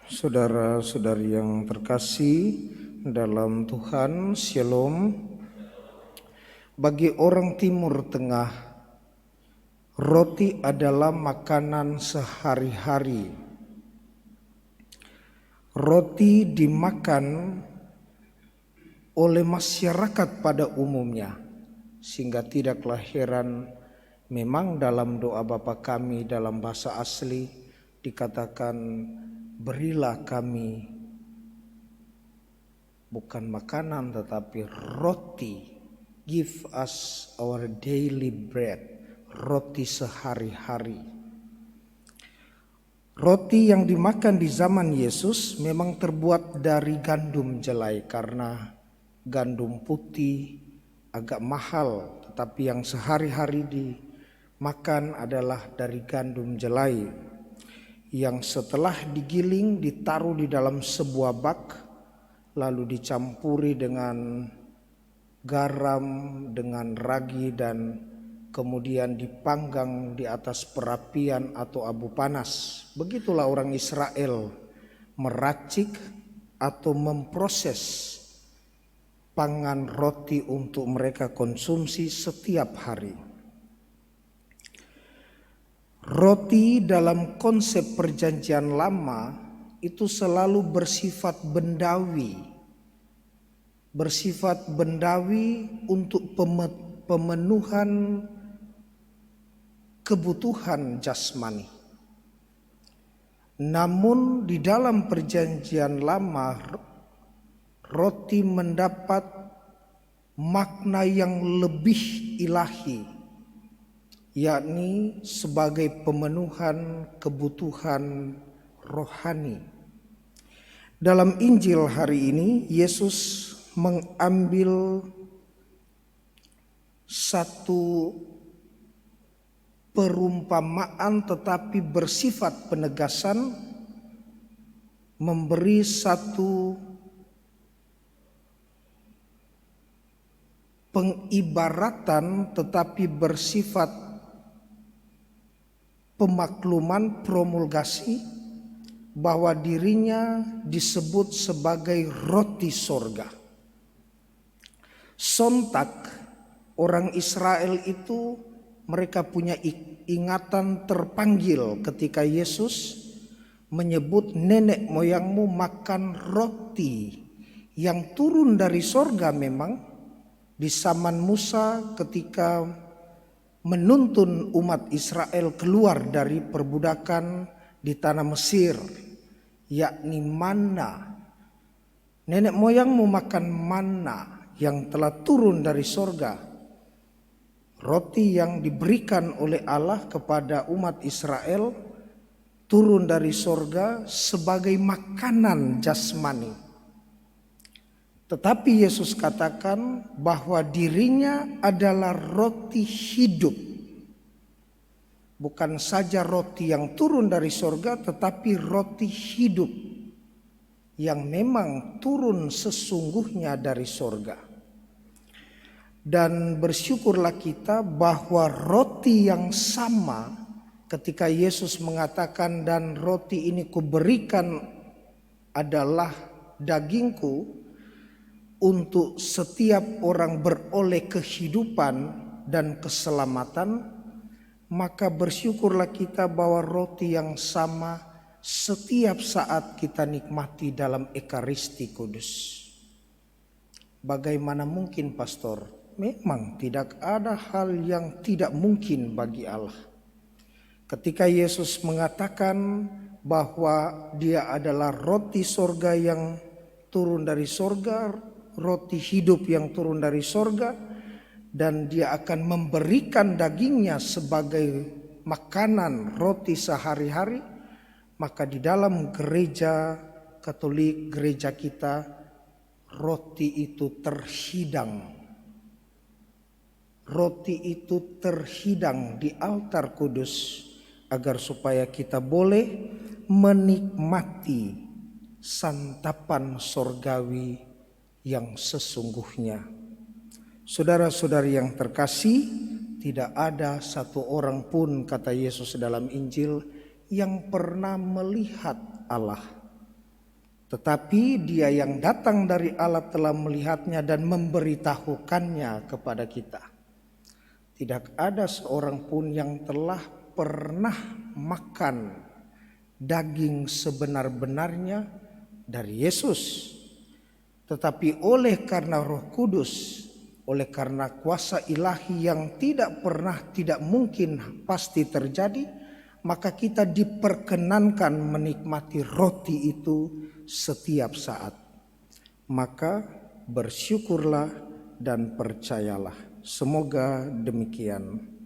Saudara-saudari yang terkasih dalam Tuhan, Shalom. Bagi orang Timur Tengah, roti adalah makanan sehari-hari. Roti dimakan oleh masyarakat pada umumnya, sehingga tidaklah heran memang dalam doa Bapa kami dalam bahasa asli dikatakan, berilah kami bukan makanan tetapi roti. Give us our daily bread. Roti sehari-hari. Roti yang dimakan di zaman Yesus memang terbuat dari gandum jelai, karena gandum putih agak mahal, tetapi yang sehari-hari dimakan adalah dari gandum jelai, yang setelah digiling ditaruh di dalam sebuah bak, lalu dicampuri dengan garam, dengan ragi, dan kemudian dipanggang di atas perapian atau abu panas. Begitulah orang Israel meracik atau memproses pangan roti untuk mereka konsumsi setiap hari. Roti dalam konsep perjanjian lama itu selalu bersifat bendawi. Bersifat bendawi untuk pemenuhan kebutuhan jasmani. Namun di dalam perjanjian lama, roti mendapat makna yang lebih ilahi, yakni sebagai pemenuhan kebutuhan rohani. Dalam Injil hari ini, Yesus mengambil satu perumpamaan tetapi bersifat penegasan, memberi satu pengibaratan tetapi bersifat pemakluman, promulgasi, bahwa dirinya disebut sebagai roti sorga. Sontak orang Israel itu mereka punya ingatan terpanggil ketika Yesus menyebut nenek moyangmu makan roti yang turun dari sorga. Memang di zaman Musa ketika menuntun umat Israel keluar dari perbudakan di tanah Mesir, yakni manna. Nenek moyangmu makan manna yang telah turun dari sorga. Roti yang diberikan oleh Allah kepada umat Israel turun dari sorga sebagai makanan jasmani. Tetapi Yesus katakan bahwa dirinya adalah roti hidup. Bukan saja roti yang turun dari sorga, tetapi roti hidup yang memang turun sesungguhnya dari sorga. Dan bersyukurlah kita bahwa roti yang sama ketika Yesus mengatakan, dan roti ini kuberikan adalah dagingku untuk setiap orang beroleh kehidupan dan keselamatan, maka bersyukurlah kita bahwa roti yang sama setiap saat kita nikmati dalam Ekaristi Kudus. Bagaimana mungkin, Pastor? Memang tidak ada hal yang tidak mungkin bagi Allah. Ketika Yesus mengatakan bahwa dia adalah roti sorga yang turun dari sorga, roti hidup yang turun dari sorga, dan dia akan memberikan dagingnya sebagai makanan roti sehari-hari, maka di dalam gereja Katolik, gereja kita, roti itu terhidang. Roti itu terhidang di altar kudus agar supaya kita boleh menikmati santapan sorgawi yang sesungguhnya. Saudara-saudari yang terkasih, tidak ada satu orang pun, kata Yesus dalam Injil, yang pernah melihat Allah. Tetapi Dia yang datang dari Allah telah melihatnya dan memberitahukannya kepada kita. Tidak ada seorang pun yang telah pernah makan daging sebenar-benarnya dari Yesus. Tetapi oleh karena Roh Kudus, oleh karena kuasa ilahi yang tidak pernah, tidak mungkin pasti terjadi, maka kita diperkenankan menikmati roti itu setiap saat. Maka bersyukurlah dan percayalah. Semoga demikian.